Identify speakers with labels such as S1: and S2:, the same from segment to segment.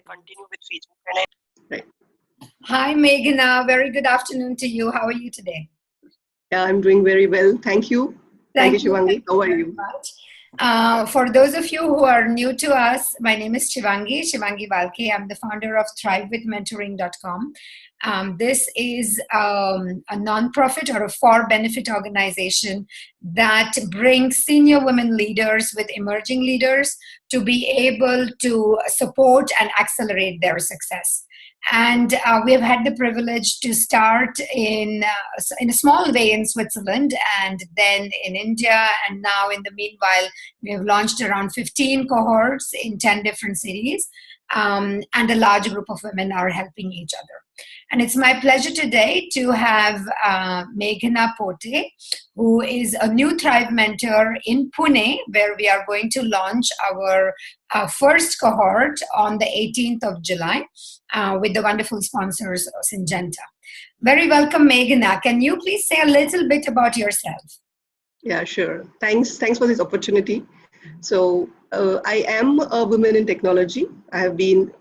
S1: continue with Facebook. And right.
S2: Hi, Meghana. Very good afternoon to you. How are you today?
S1: Yeah, I'm doing very well. Thank you. Thank you, Shivangi. How are you?
S2: For those of you who are new to us, my name is Shivangi Walke. I'm the founder of thrivewithmentoring.com. This is a non-profit or a for-benefit organization that brings senior women leaders with emerging leaders to be able to support and accelerate their success. And we have had the privilege to start in a small way in Switzerland and then in India. And now in the meanwhile, we have launched around 15 cohorts in 10 different cities. And a large group of women are helping each other. And it's my pleasure today to have Meghana Pote, who is a new Thrive mentor in Pune, where we are going to launch our first cohort on the 18th of July with the wonderful sponsors of Syngenta. Very welcome, Meghana. Can you please say a little bit about yourself?
S1: Yeah, sure. Thanks for this opportunity. So I am a woman in technology. I have been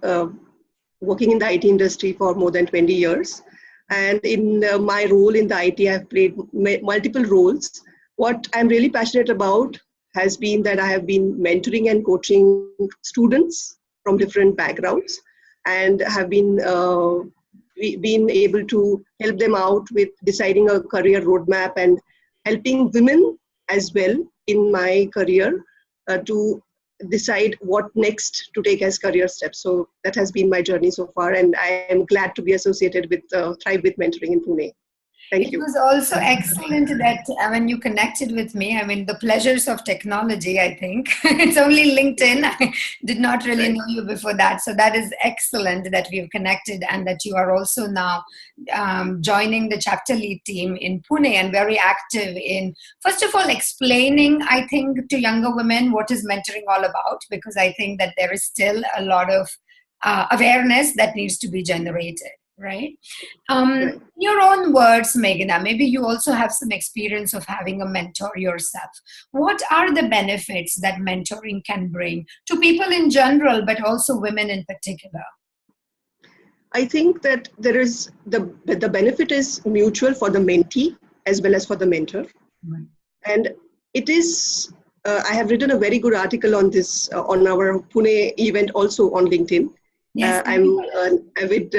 S1: working in the IT industry for more than 20 years. And in my role in the IT, I've played multiple roles. What I'm really passionate about has been that I have been mentoring and coaching students from different backgrounds and have been able to help them out with deciding a career roadmap and helping women as well in my career to decide what next to take as career steps. So that has been my journey so far, and I am glad to be associated with Thrive with Mentoring in Pune. Thank you.
S2: It was also excellent that when you connected with me, I mean, the pleasures of technology, I think. It's only LinkedIn. I did not really know you before that. So that is excellent that we've connected and that you are also now joining the chapter lead team in Pune and very active in, first of all, explaining, I think, to younger women what is mentoring all about, because I think that there is still a lot of awareness that needs to be generated. Right? In your own words, Meghana, maybe you also have some experience of having a mentor yourself. What are the benefits that mentoring can bring to people in general, but also women in particular?
S1: I think that there is the benefit is mutual for the mentee as well as for the mentor. Right. And it is, I have written a very good article on this on our Pune event also on LinkedIn. Yes, I'm an avid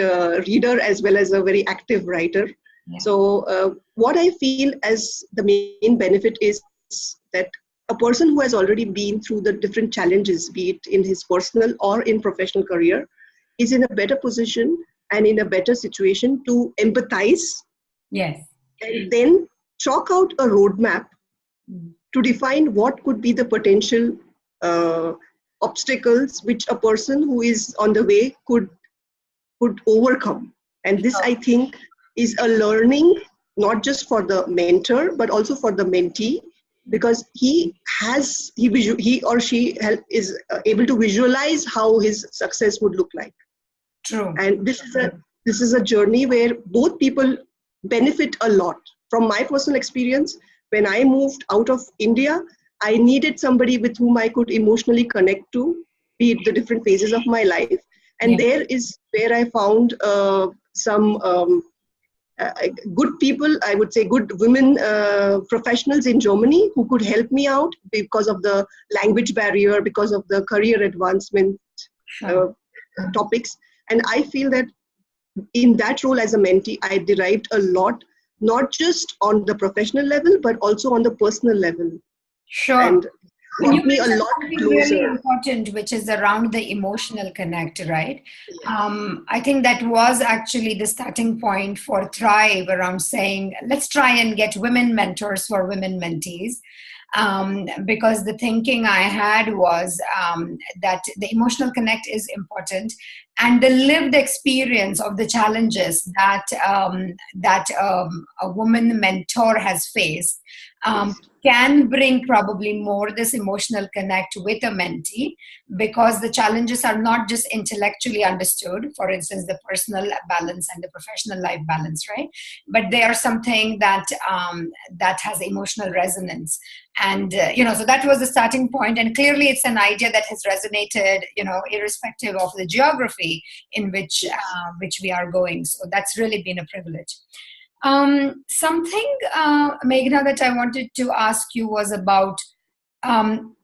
S1: reader as well as a very active writer. Yeah. So what I feel as the main benefit is that a person who has already been through the different challenges, be it in his personal or in professional career, is in a better position and in a better situation to empathize.
S2: Yes.
S1: And then chalk out a roadmap to define what could be the potential obstacles which a person who is on the way could overcome. And this, I think, is a learning not just for the mentor but also for the mentee, because he or she is able to visualize how his success would look like.
S2: True.
S1: And this is a journey where both people benefit a lot. From my personal experience, when I moved out of India, I needed somebody with whom I could emotionally connect to, be it the different phases of my life. And there is where I found some good people, I would say good women professionals in Germany who could help me out because of the language barrier, because of the career advancement topics. And I feel that in that role as a mentee, I derived a lot, not just on the professional level, but also on the personal level.
S2: Sure.
S1: And
S2: you
S1: me a lot closer.
S2: Really important, which is around the emotional connect, right? Yes. I think that was actually the starting point for Thrive, around saying, let's try and get women mentors for women mentees. Because the thinking I had was that the emotional connect is important, and the lived experience of the challenges that a woman mentor has faced can bring probably more this emotional connect with a mentee, because the challenges are not just intellectually understood, for instance, the personal balance and the professional life balance, right? But they are something that that has emotional resonance. And, so that was the starting point. And clearly it's an idea that has resonated, irrespective of the geography in which we are going. So that's really been a privilege. Something, Meghana, that I wanted to ask you was about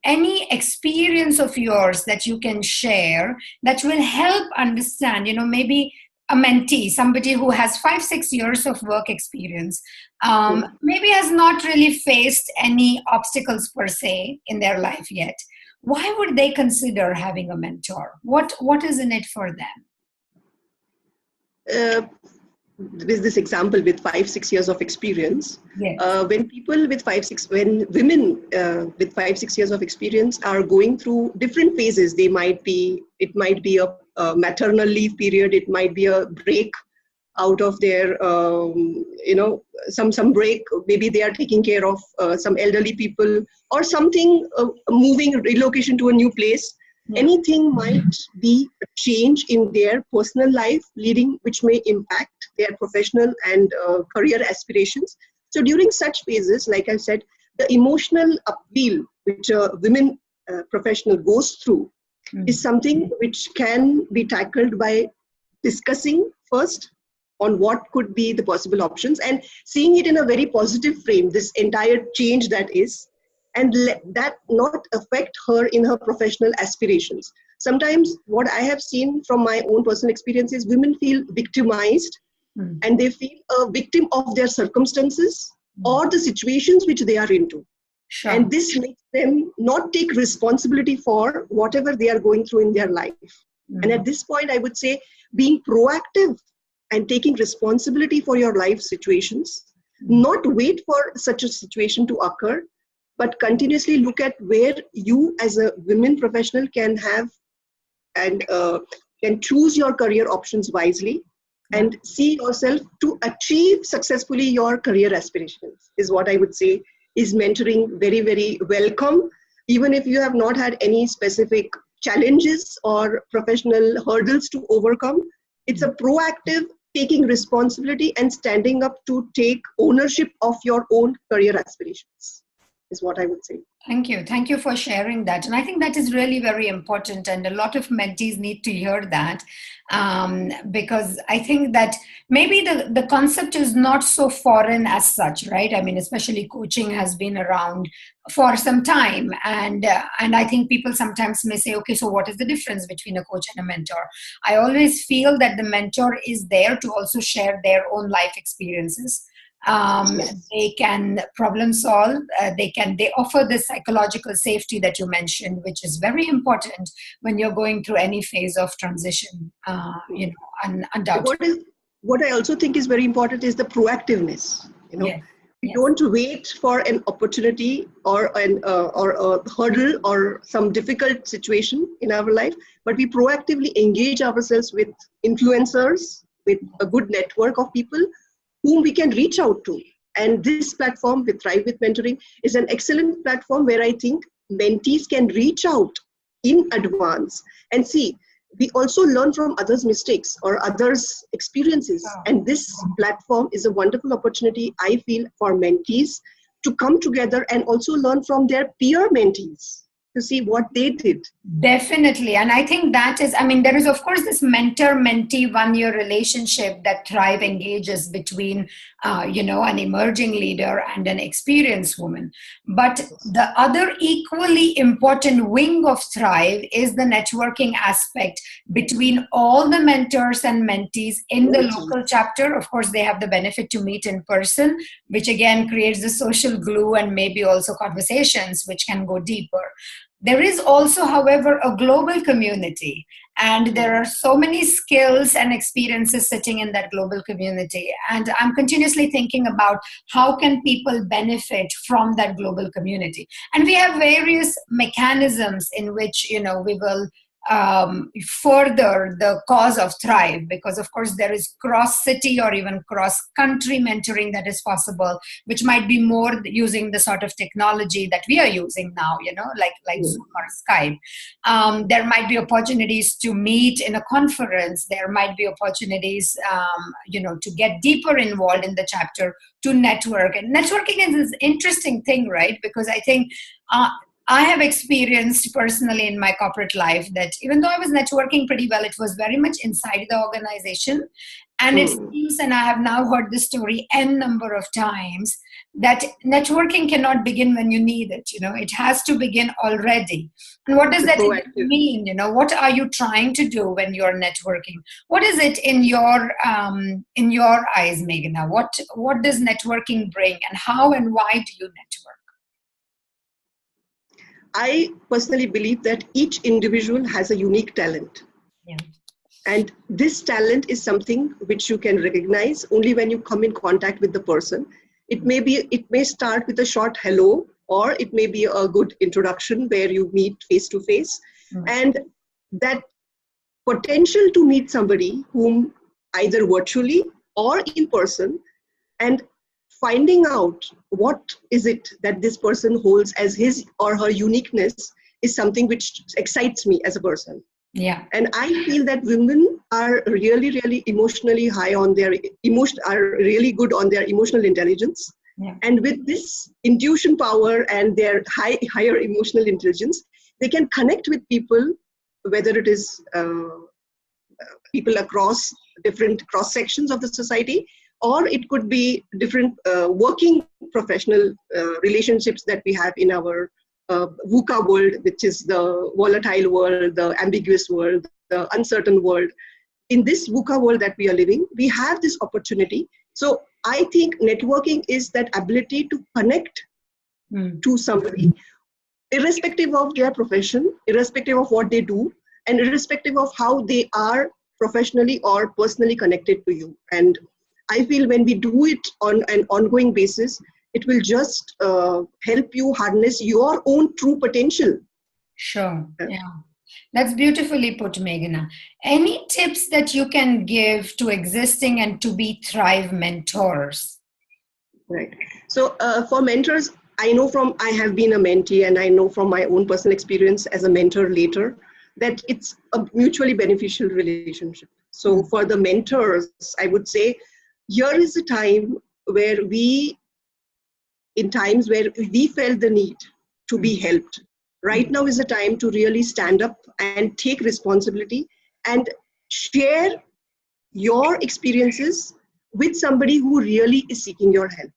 S2: any experience of yours that you can share that will help understand, maybe a mentee, somebody who has 5-6 years of work experience, maybe has not really faced any obstacles per se in their life yet. Why would they consider having a mentor? What is in it for them?
S1: With this example with 5-6 years of experience,
S2: Yes.
S1: when women with 5-6 years of experience are going through different phases, it might be a maternal leave period, it might be a break out of their some break, maybe they are taking care of some elderly people or something, moving, relocation to a new place. Anything might be a change in their personal life, which may impact their professional and career aspirations. So during such phases, like I said, the emotional upheaval which a women professional goes through is something which can be tackled by discussing first on what could be the possible options and seeing it in a very positive frame, this entire change that is, and let that not affect her in her professional aspirations. Sometimes what I have seen from my own personal experience is women feel victimized and they feel a victim of their circumstances or the situations which they are into. Sure. And this makes them not take responsibility for whatever they are going through in their life. And at this point, I would say being proactive and taking responsibility for your life situations, not wait for such a situation to occur, but continuously look at where you as a women professional can have and can choose your career options wisely and see yourself to achieve successfully your career aspirations is what I would say is mentoring very, very welcome. Even if you have not had any specific challenges or professional hurdles to overcome, it's a proactive taking responsibility and standing up to take ownership of your own career aspirations is what I would say.
S2: Thank you. Thank you for sharing that. And I think that is really very important. And a lot of mentees need to hear that because I think that maybe the concept is not so foreign as such, right? I mean, especially coaching has been around for some time. And I think people sometimes may say, okay, so what is the difference between a coach and a mentor? I always feel that the mentor is there to also share their own life experiences. They can problem solve, they offer the psychological safety that you mentioned, which is very important when you're going through any phase of transition, undoubtedly.
S1: What I also think is very important is the proactiveness. We don't wait for an opportunity or a hurdle or some difficult situation in our life, but we proactively engage ourselves with influencers, with a good network of people whom we can reach out to. And this platform with Thrive with Mentoring is an excellent platform where I think mentees can reach out in advance and see. We also learn from others' mistakes or others' experiences. And this platform is a wonderful opportunity, I feel, for mentees to come together and also learn from their peer mentees to see what they did.
S2: Definitely. And I think that is, there is, of course, this mentor-mentee one-year relationship that Thrive engages between, an emerging leader and an experienced woman. But the other equally important wing of Thrive is the networking aspect between all the mentors and mentees in the local chapter. Of course, they have the benefit to meet in person, which again creates the social glue and maybe also conversations which can go deeper. There is also, however, a global community, and there are so many skills and experiences sitting in that global community. And I'm continuously thinking about how can people benefit from that global community. And we have various mechanisms in which, we will further the cause of Thrive, because of course there is cross city or even cross country mentoring that is possible, which might be more using the sort of technology that we are using now, like Zoom or Skype. There might be opportunities to meet in a conference. There might be opportunities, to get deeper involved in the chapter, to network. And networking is this interesting thing, right? Because I think I have experienced personally in my corporate life that even though I was networking pretty well, it was very much inside the organization. And it seems, and I have now heard this story n number of times, that networking cannot begin when you need it. It has to begin already. And what does that mean? What are you trying to do when you're networking? What is it in your eyes, Meghana? What does networking bring, and how and why do you network?
S1: I personally believe that each individual has a unique talent.
S2: Yeah.
S1: And this talent is something which you can recognize only when you come in contact with the person. It may start with a short hello, or it may be a good introduction where you meet face to face. And that potential to meet somebody whom either virtually or in person, and finding out what is it that this person holds as his or her uniqueness, is something which excites me as a person.
S2: Yeah.
S1: And I feel that women are really, really emotionally high on their are really good on their emotional intelligence.
S2: Yeah.
S1: And with this intuition power and their higher emotional intelligence, they can connect with people, whether it is people across different cross sections of the society, or it could be different working professional relationships that we have in our VUCA world, which is the volatile world, the ambiguous world, the uncertain world. In this VUCA world that we are living, we have this opportunity. So I think networking is that ability to connect to somebody, irrespective of their profession, irrespective of what they do, and irrespective of how they are professionally or personally connected to you. And I feel when we do it on an ongoing basis, it will just help you harness your own true potential.
S2: Sure. Yeah. That's beautifully put, Meghana. Any tips that you can give to existing and to be Thrive mentors?
S1: Right. So for mentors, I have been a mentee, and I know from my own personal experience as a mentor later, that it's a mutually beneficial relationship. So for the mentors, I would say, here is a time where in times where we felt the need to be helped. Right now is the time to really stand up and take responsibility and share your experiences with somebody who really is seeking your help.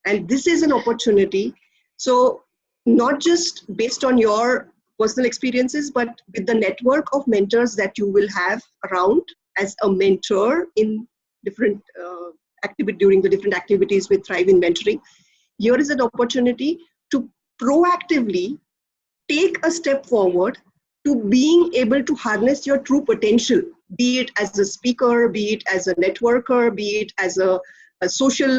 S1: And this is an opportunity. So not just based on your personal experiences, but with the network of mentors that you will have around as a mentor in different during the different activities with Thrive in Mentoring, here is an opportunity to proactively take a step forward to being able to harness your true potential, be it as a speaker, be it as a networker, be it as a social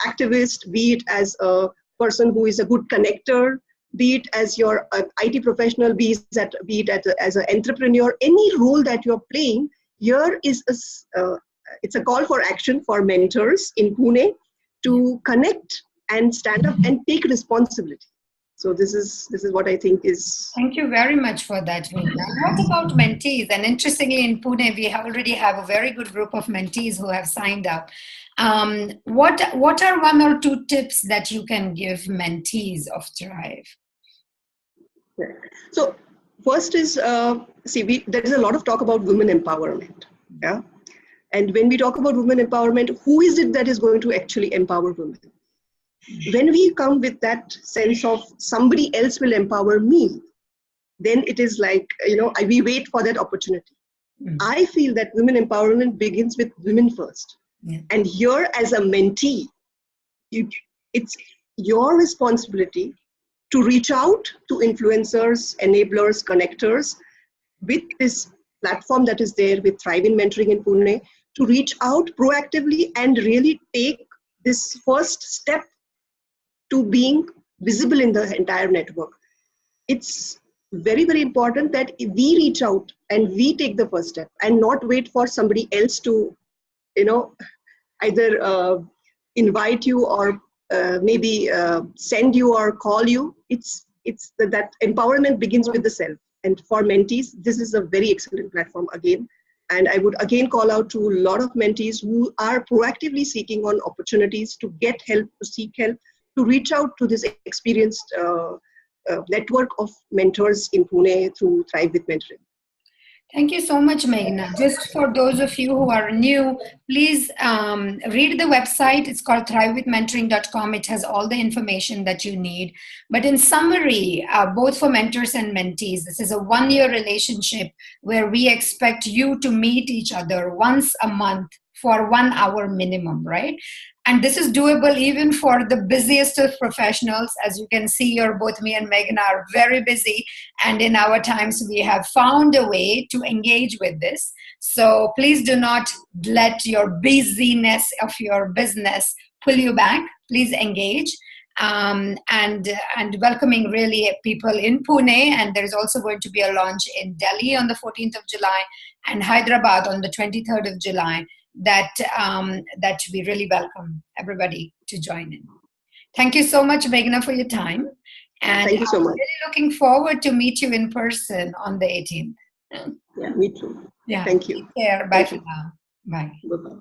S1: activist, be it as a person who is a good connector, be it as your IT professional, be it as an entrepreneur, any role that you're playing. Here is it's a call for action for mentors in Pune to connect and stand up and take responsibility. So this is what I think is.
S2: Thank you very much for that, Meghana. What about mentees? And interestingly, in Pune, we already have a very good group of mentees who have signed up. What are one or two tips that you can give mentees of Thrive?
S1: So first is, there is a lot of talk about women empowerment. Yeah. And when we talk about women empowerment, who is it that is going to actually empower women? When we come with that sense of somebody else will empower me, then it is like, we wait for that opportunity. I feel that women empowerment begins with women first.
S2: Yeah.
S1: And here as a mentee, it's your responsibility to reach out to influencers, enablers, connectors with this platform that is there with Thrive in Mentoring in Pune, to reach out proactively and really take this first step to being visible in the entire network. It's very, very important that we reach out and we take the first step and not wait for somebody else to, either invite you or maybe send you or call you. It's that empowerment begins with the self. And for mentees, this is a very excellent platform again. And I would again call out to a lot of mentees who are proactively seeking on opportunities to get help, to seek help, to reach out to this experienced network of mentors in Pune through Thrive with Mentoring.
S2: Thank you so much, Meghana. Just for those of you who are new, please read the website. It's called thrivewithmentoring.com. It has all the information that you need. But in summary, both for mentors and mentees, this is a one-year relationship where we expect you to meet each other once a month for 1 hour minimum, right? And this is doable even for the busiest of professionals. As you can see, both me and Meghana are very busy. And in our times, we have found a way to engage with this. So please do not let your busyness of your business pull you back. Please engage. And welcoming really people in Pune. And there's also going to be a launch in Delhi on the 14th of July and Hyderabad on the 23rd of July. That we really welcome everybody to join in. Thank you so much, Meghana, for your time. And
S1: thank you so much.
S2: I'm really looking forward to meet you in person on the 18th.
S1: Yeah, me too.
S2: Yeah.
S1: Thank you.
S2: Take care. Bye for now. Bye.
S1: Bye-bye.